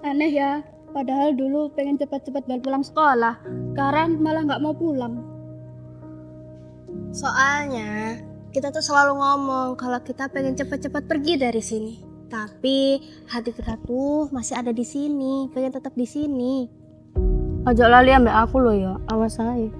Aneh ya, padahal dulu pengen cepat-cepat balik pulang sekolah. Sekarang malah nggak mau pulang. Soalnya kita tuh selalu ngomong kalau kita pengen cepet-cepet pergi dari sini. Tapi hati kita tuh masih ada di sini, pengen tetap di sini. Ojo lali ambek aku loh ya, awas aja.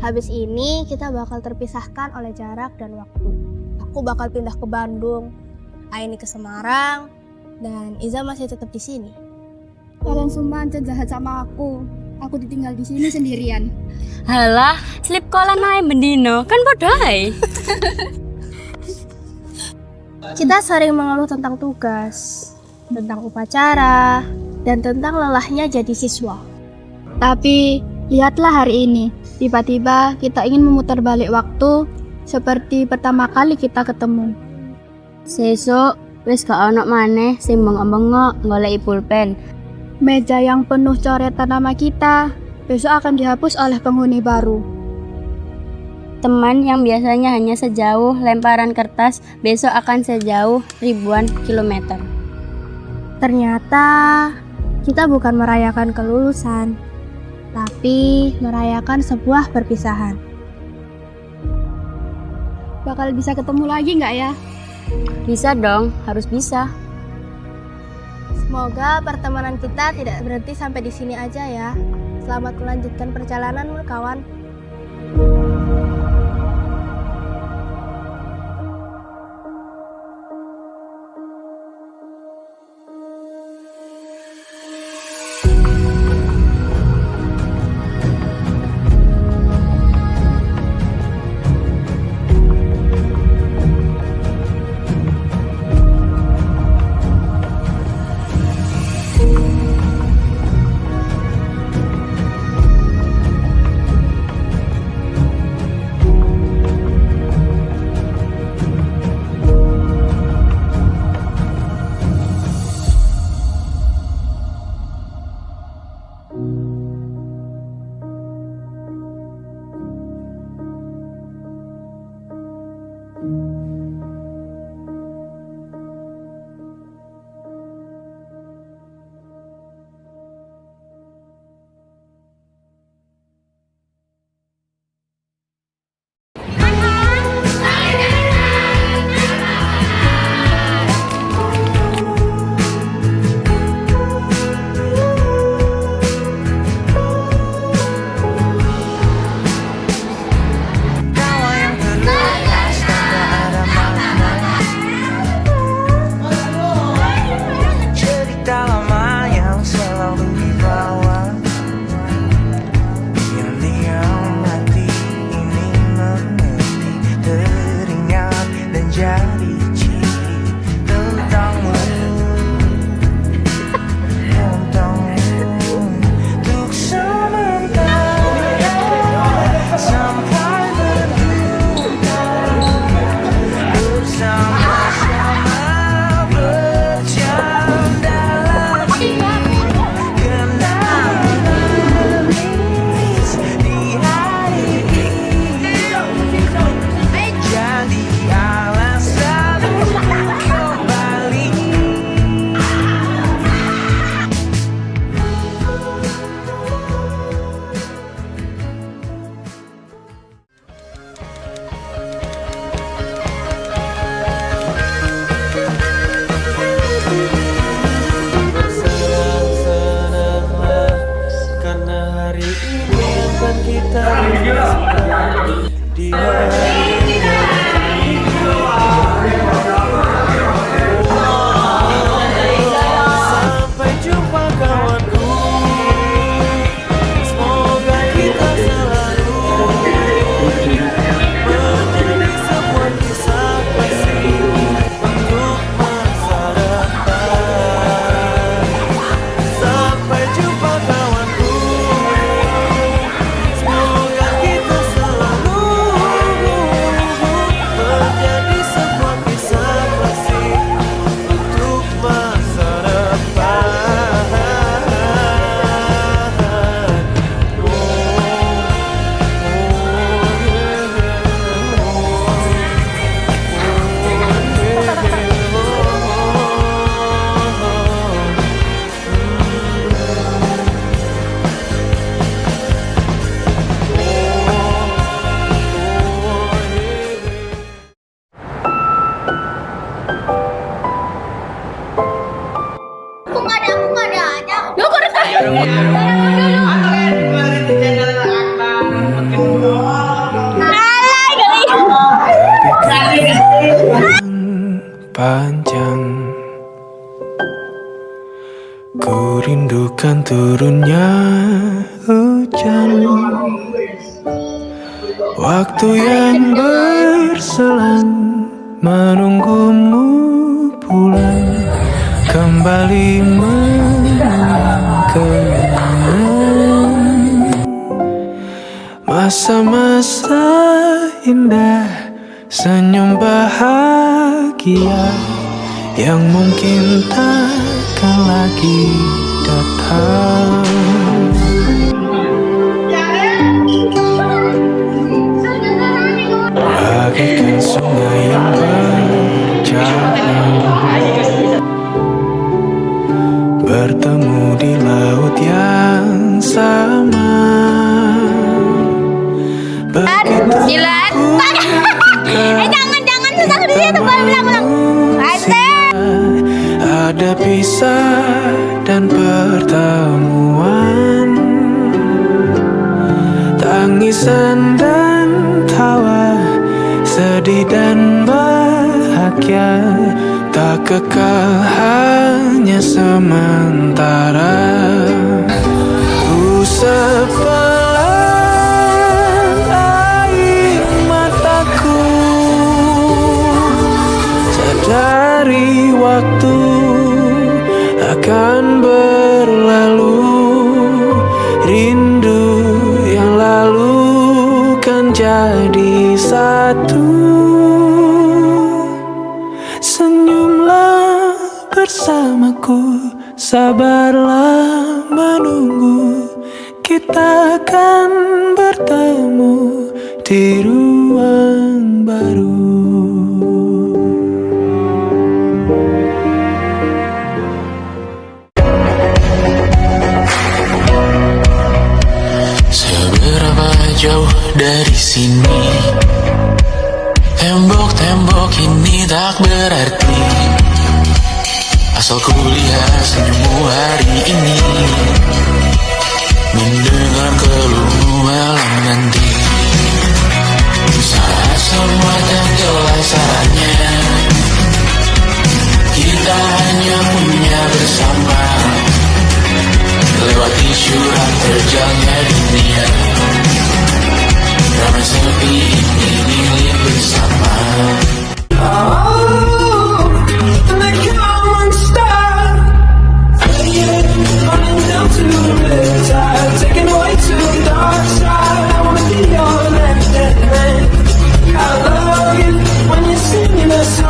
Habis ini kita bakal terpisahkan oleh jarak dan waktu. Aku bakal pindah ke Bandung, Aini ke Semarang, dan Iza masih tetap di sini. Kalian semua ancen jahat sama aku. Aku ditinggal di sini sendirian. Halah, slip kolan ae bendino, kan padha ae. Kita sering mengeluh tentang tugas, tentang upacara, dan tentang lelahnya jadi siswa. Tapi lihatlah hari ini, tiba-tiba kita ingin memutar balik waktu seperti pertama kali kita ketemu. Sesuk wis gak ono maneh sing bengok-bengok goleki pulpen. Meja yang penuh coretan nama kita besok akan dihapus oleh penghuni baru. Teman yang biasanya hanya sejauh lemparan kertas besok akan sejauh ribuan kilometer. Ternyata kita bukan merayakan kelulusan, tapi merayakan sebuah perpisahan. Bakal bisa ketemu lagi nggak ya? Bisa dong, harus bisa. Semoga pertemanan kita tidak berhenti sampai di sini aja ya. Selamat melanjutkan perjalananmu, kawan. panjang. Ku rindukan turunnya hujan, waktu yang berselang menunggumu pulang, kembali mengulang kenangan masa-masa indah, senyum bahagia yang mungkin takkan lagi datang. Bagaikan sungai yang berjalan, bertemu di laut yang sama. Begitu Jilat. Jangan susah di situ, ulang. Ada pisah dan pertemuan, tangisan dan tawa, sedih dan bahagia, tak kekal, hanya sementara. Usap pelan air mataku, sadari waktu akan berlalu, rindu yang lalu kan jadi satu. Senyumlah bersamaku, sabarlah menunggu, kita akan bertemu di ruang baru. Jauh dari sini, tembok-tembok ini tak berarti, asal ku lihat senyummu hari ini, mendengar keluhmu malam nanti. Saat semua tak jelas arahnya, kita hanya punya bersama, lewati syurga terjalnya dunia. Ramai sepi ini milik bersama. Oh, and I can't stop. Running down to the riptide, taking away to the dark side. I wanna be your left hand man. I love you when you're singing a song.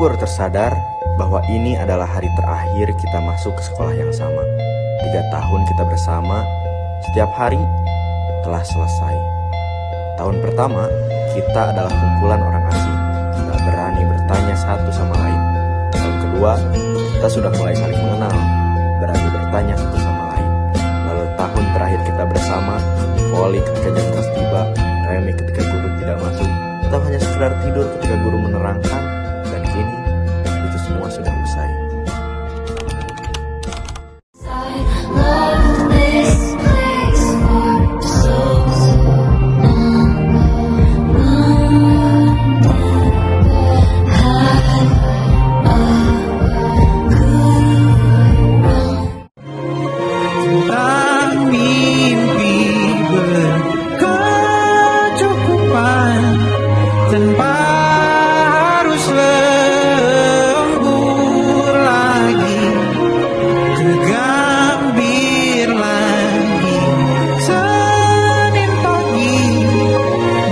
Aku baru tersadar bahwa ini adalah hari terakhir kita masuk ke sekolah yang sama. 3 tahun kita bersama, setiap hari telah selesai. Tahun pertama, kita adalah kumpulan orang asing, tak berani bertanya satu sama lain. Tahun kedua, kita sudah mulai saling mengenal, berani bertanya satu sama lain. Lalu tahun terakhir kita bersama, voli ketika jam kelas tiba, remi ketika guru tidak masuk, atau hanya sekedar tidur ketika guru menerangkan, dan kini itu semua sudah usai. Tentang mimpi berkecukupan tanpa harus lembur lagi, tergambir lagi. Senin pagi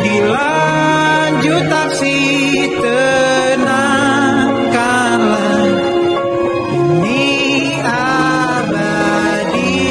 dilanjut taksi, tenangkanlah ini abadi.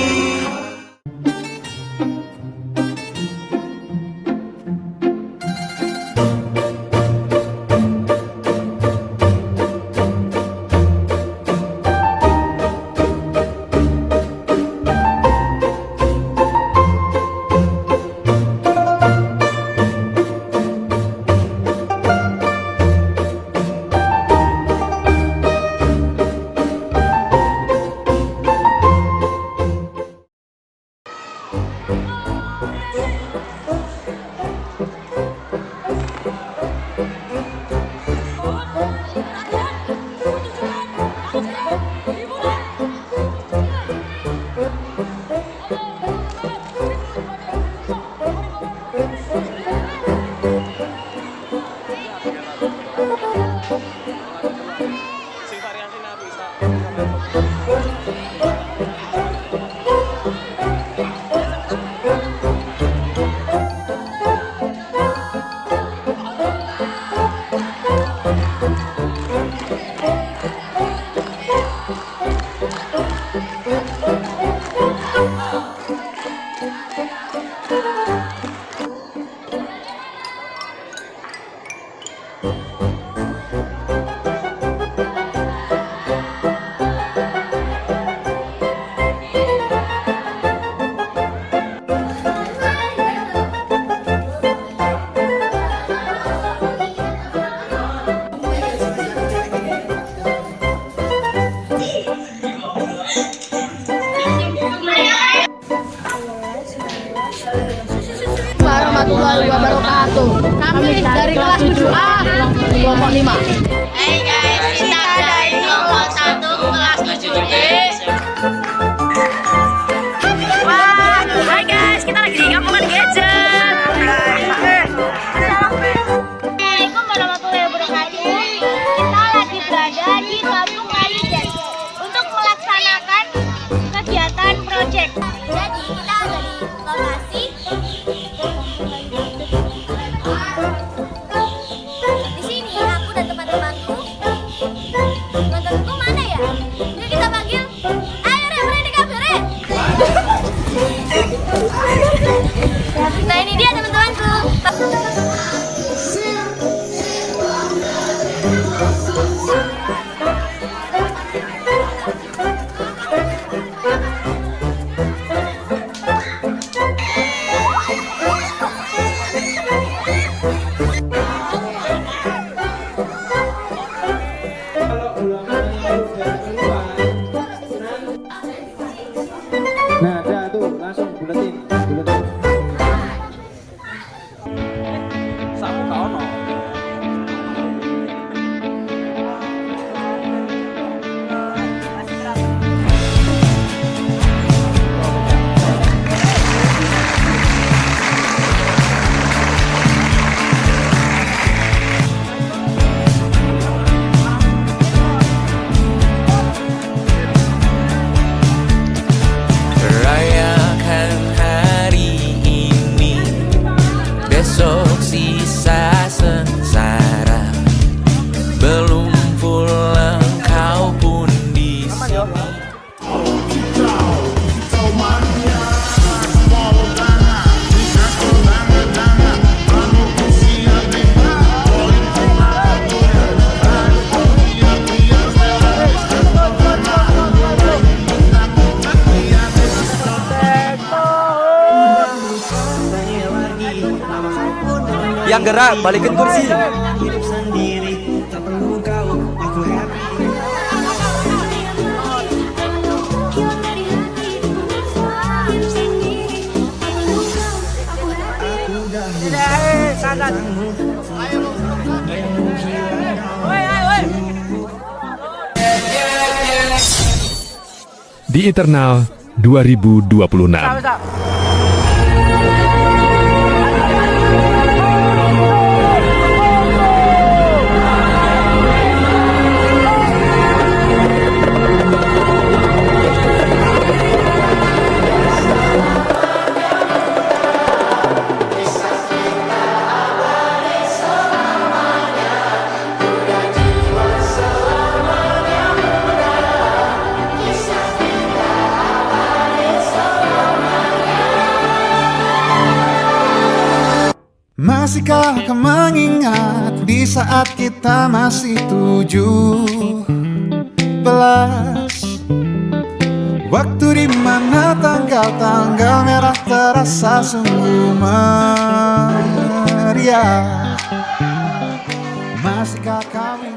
Warahmatullahi wabarakatuh. Kami dari kelas 7A kelompok 5. Hey guys, kita dari kelompok 1 kelas 7B. Wah, hai guys, kita lagi di kampungan gadget. Assalamualaikum warahmatullahi wabarakatuh. Kita lagi berada di kampung gadget untuk melaksanakan kegiatan proyek. Jadi kita ada di lokasi. Di sini aku dan teman-temanku. Teman-temanku mana ya? Yuk kita panggil. Ayo Re, berani kabur Re. Nah ini dia teman-temanku. Nah, dah tuh langsung buletin. Rayakan hari Yang gerak, balikin kursi. Di Eternal 2026. Masihkah kau mengingat di saat kita masih 17? Waktu di mana tanggal-tanggal merah terasa sungguh meriah. Masihkah kau ingat